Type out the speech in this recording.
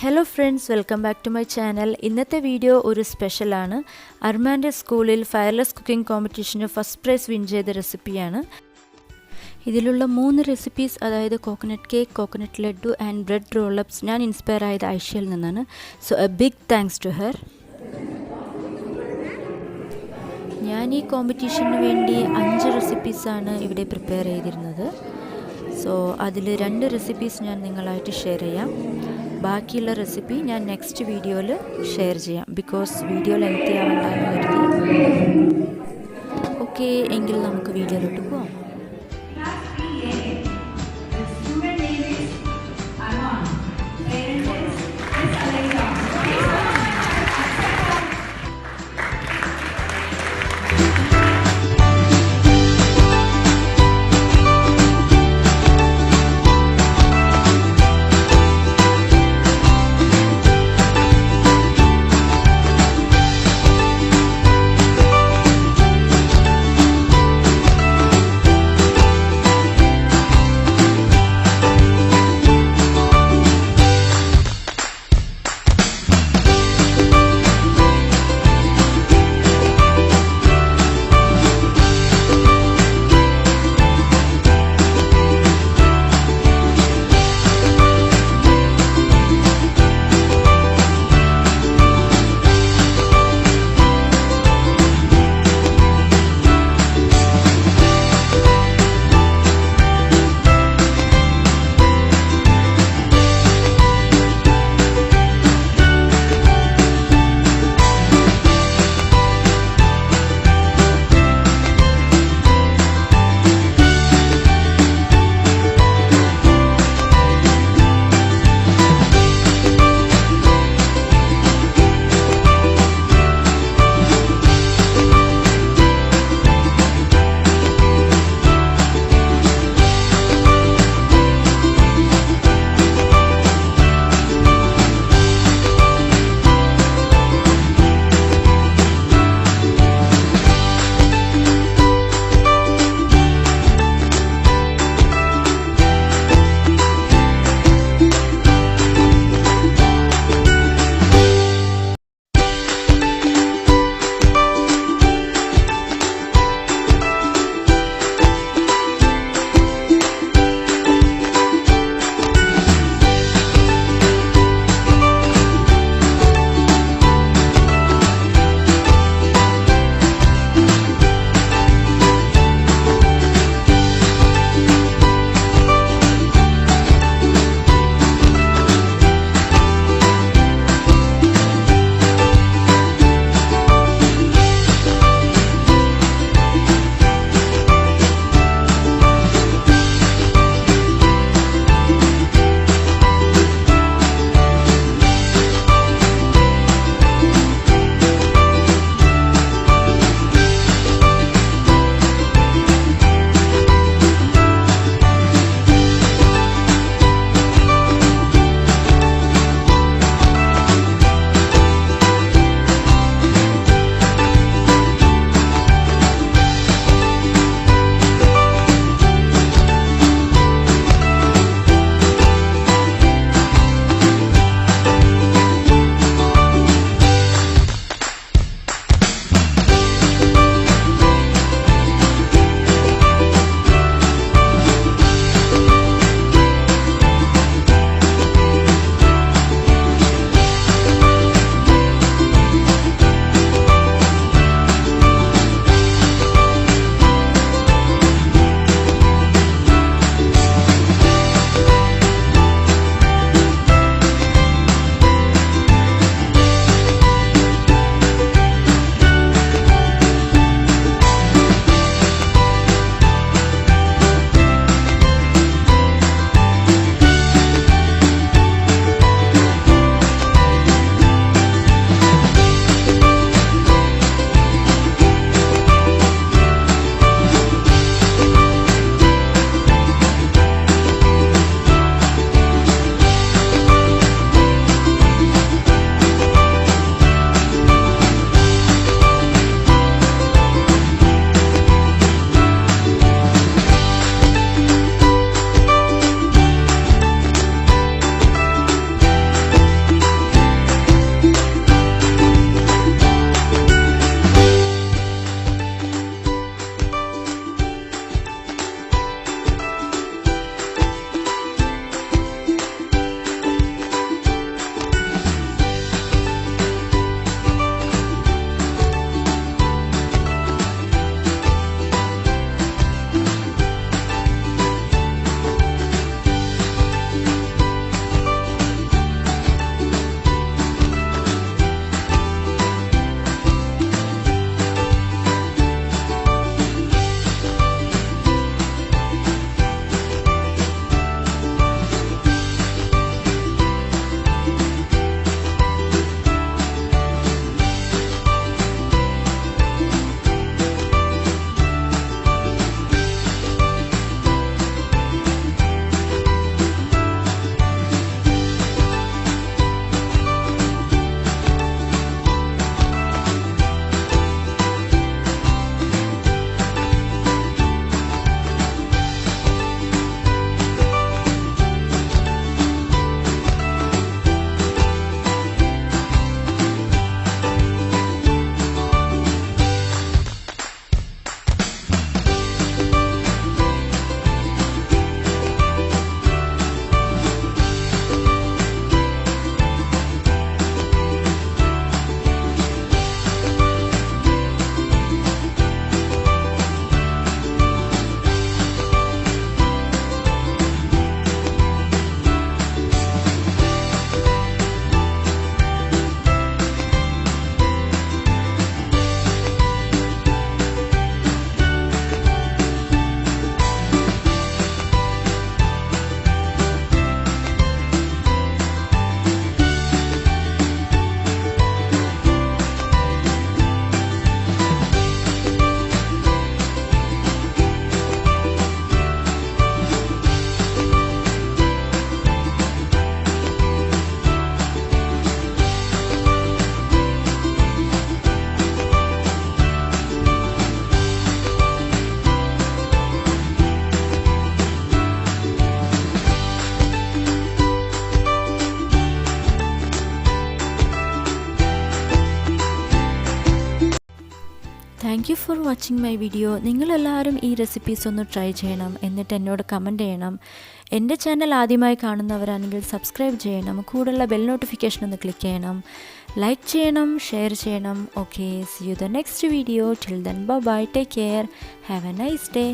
Hello friends, welcome back to my channel. ഇന്നത്തെ video ഒരു special ആണ്. അർമാൻ്റെ സ്കൂളിൽ ഫയർലെസ് കുക്കിംഗ് കോമ്പറ്റീഷന് ഫസ്റ്റ് പ്രൈസ് വിൻ ചെയ്ത റെസിപ്പിയാണ്. ഇതിലുള്ള 3 റെസിപ്പീസ്, അതായത് coconut cake, coconut laddu and bread roll ups ഞാൻ ഇൻസ്പയർ ആയത് ഐഷയിൽ നിന്നാണ്. So a big thanks to her. ഞാൻ ഈ കോമ്പറ്റീഷന് വേണ്ടി 5 റെസിപ്പീസാണ് ഇവിടെ പ്രിപ്പയർ ചെയ്തിരുന്നത്. സോ അതിൽ 2 റെസിപ്പീസ് ഞാൻ നിങ്ങളായിട്ട് ഷെയർ ചെയ്യാം. ബാക്കിയുള്ള റെസിപ്പി ഞാൻ നെക്സ്റ്റ് വീഡിയോയിൽ ഷെയർ ചെയ്യാം, ബിക്കോസ് വീഡിയോ ലെങ്തി ആവണ്ടെന്ന് കരുതി. ഓക്കെ, എങ്കിൽ നമുക്ക് വീഡിയോയിലോട്ട് പോകാം. Thank you for watching my video. നിങ്ങളെല്ലാവരും ഈ റെസിപ്പീസ് ഒന്ന് ട്രൈ ചെയ്യണം, എന്നിട്ട് എന്നോട് കമൻറ്റ് ചെയ്യണം. എൻ്റെ ചാനൽ ആദ്യമായി കാണുന്നവരാണെങ്കിൽ സബ്സ്ക്രൈബ് ചെയ്യണം, കൂടെയുള്ള ബെൽ നോട്ടിഫിക്കേഷൻ ഒന്ന് ക്ലിക്ക് ചെയ്യണം, ലൈക്ക് ചെയ്യണം, ഷെയർ ചെയ്യണം. Okay, C you the next video. Till then bye bye, take care, have A nice day.